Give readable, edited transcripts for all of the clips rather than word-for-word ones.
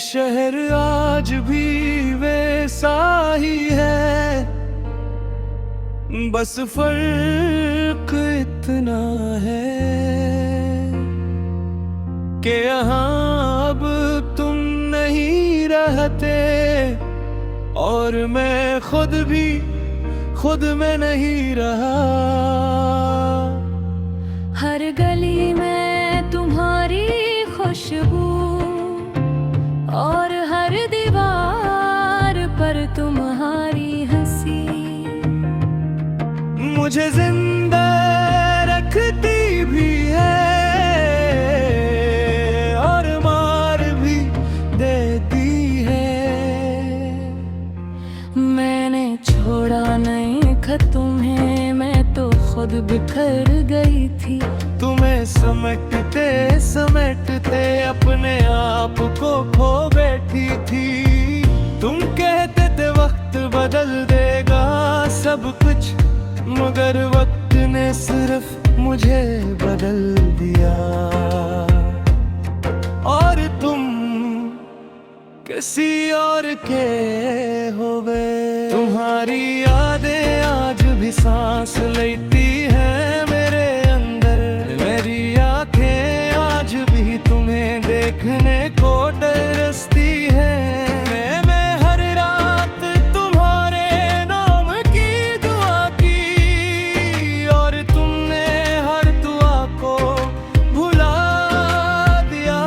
शहर आज भी वैसा ही है, बस फर्क इतना है कि यहाँ अब तुम नहीं रहते और मैं खुद में नहीं रहा। हर गली में तुम्हारी खुशबू और हर दीवार पर तुम्हारी हंसी मुझे जिंदा रखती भी है और मार भी देती है। मैंने छोड़ा नहीं था तुम्हें, मैं तो खुद बिखर गई थी। तुम्हें समेटते समेटते अपने आप को खो बैठी थी। तुम कहते थे वक्त बदल देगा सब कुछ, मगर वक्त ने सिर्फ मुझे बदल दिया। और तुम किसी और के हो गए। तुम्हारी यादें आज भी सांस लेती हैं मेरे अंदर। मेरी आंखें आज भी तुम्हें देखने को तरसती हैं। मैं हर रात तुम्हारे नाम की दुआ की और तुमने हर दुआ को भुला दिया।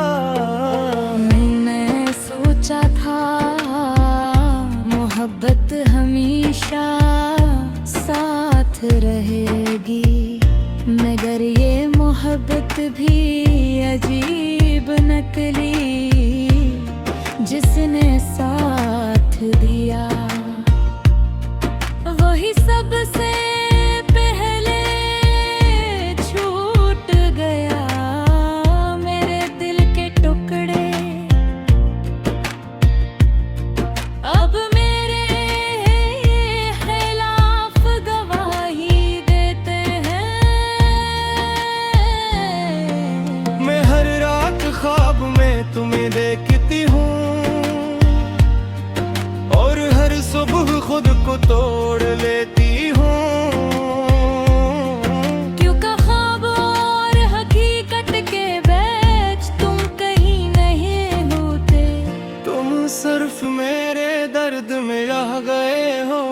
मैंने सोचा था मोहब्बत हमेशा साथ रहेगी, मगर ये मोहब्बत भी अजीब नकली जिसने साथ दिया वही सबसे पहले छूट गया। मेरे दिल के टुकड़े अब मेरे खिलाफ गवाही देते हैं। मैं हर रात ख्वाब में तुम्हें देखती हूँ और हर सुबह खुद को तोड़ लेती हूँ। क्योंकि ख्वाब और हकीकत के बीच तुम कहीं नहीं होते। तुम सिर्फ मेरे दर्द में रह गए हो।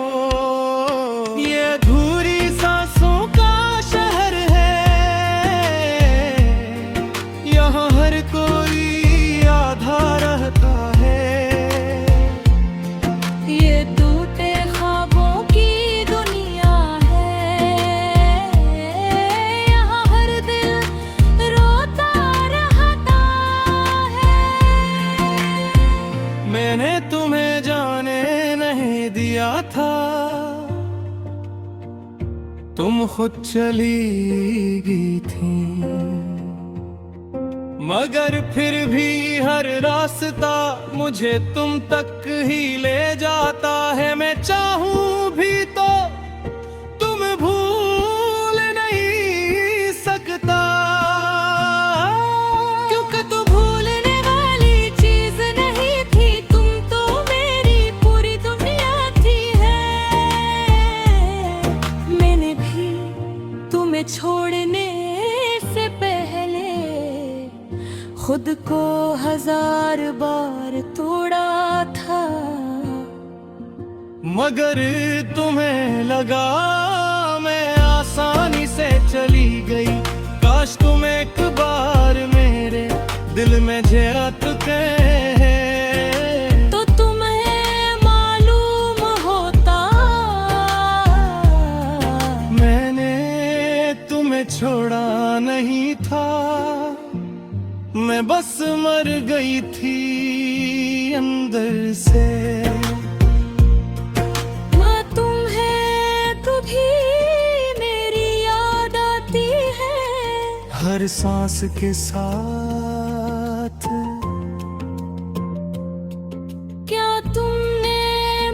ये अधूरी सांसों का शहर है, यहाँ हर कोई आधा रहता है। ये टूटे ख्वाबों की दुनिया है, यहाँ हर दिल रोता रहता है। मैंने तुम्हें जाने नहीं दिया था, तुम खुद चली गई थी। मगर फिर भी हर रास्ता मुझे तुम तक ही ले जाता है। मैं चाहूं भी तो तुम भूल नहीं सकता, क्योंकि तू भूलने वाली चीज नहीं थी, तुम तो मेरी पूरी दुनिया थी है। मैंने भी तुम्हें छोड़ने से पहले खुद को 1000 बार तोड़ा था। मगर तुम्हें लगा मैं आसानी से चली गई। काश तुम एक बार मेरे दिल में जरा तो तुम्हें मालूम होता मैंने तुम्हें छोड़ा नहीं था। मैं बस मर गई थी अंदर से। तुम्हें कभी मेरी याद आती है हर सांस के साथ। क्या तुमने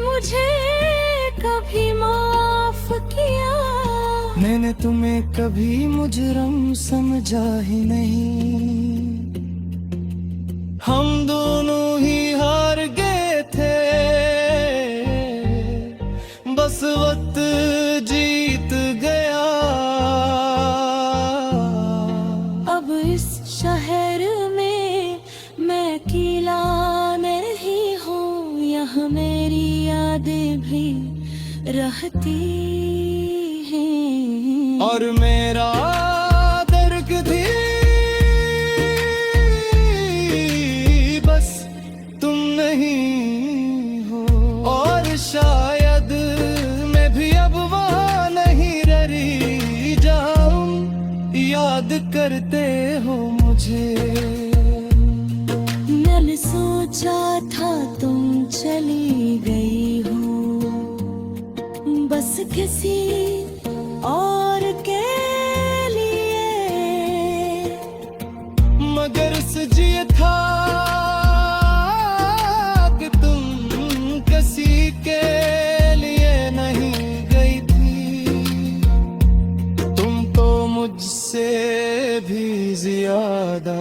मुझे कभी माफ किया? मैंने तुम्हें कभी मुजरम समझा ही नहीं। हम दोनों ही हार गए थे, बस वक्त जीत गया। अब इस शहर में मैं अकेला नहीं हूँ, यहाँ मेरी यादें भी रहती हैं। और मेरा दर्द भी बस तुम नहीं हो। और शायद मैं भी अब वहाँ नहीं रही जाऊं, याद करते हो मुझे। मैंने सोचा था तुम चली गई हो, बस किसी और के लिए, मगर सजिए था कि तुम किसी के लिए नहीं गई थी। तुम तो मुझसे भी ज्यादा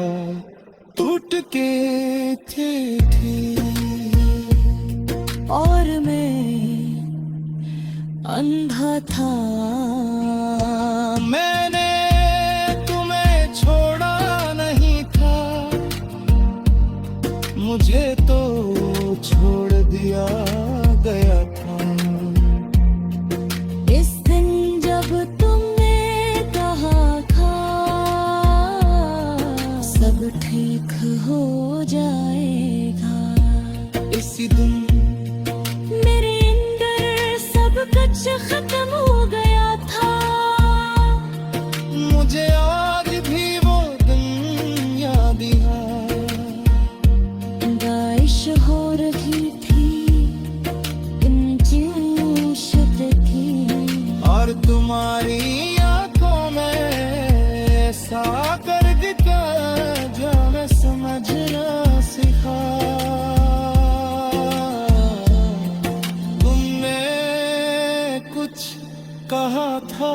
टूट के थी। और मैं अंधा था। मैंने तुम्हें छोड़ा नहीं था, मुझे तो छोड़ दिया गया था। इस दिन जब तुमने कहा था सब ठीक हो जाएगा, इसी दिन मेरे अंदर सब कुछ खत्म हो गया था। मुझे आज भी वो दिन याद है। बारिश हो रही थी, इनकी शुद्ध थी, और तुम्हारी आंखों में ऐसा कर दिखा जो मैं समझना सीखा। तुमने कुछ कहा था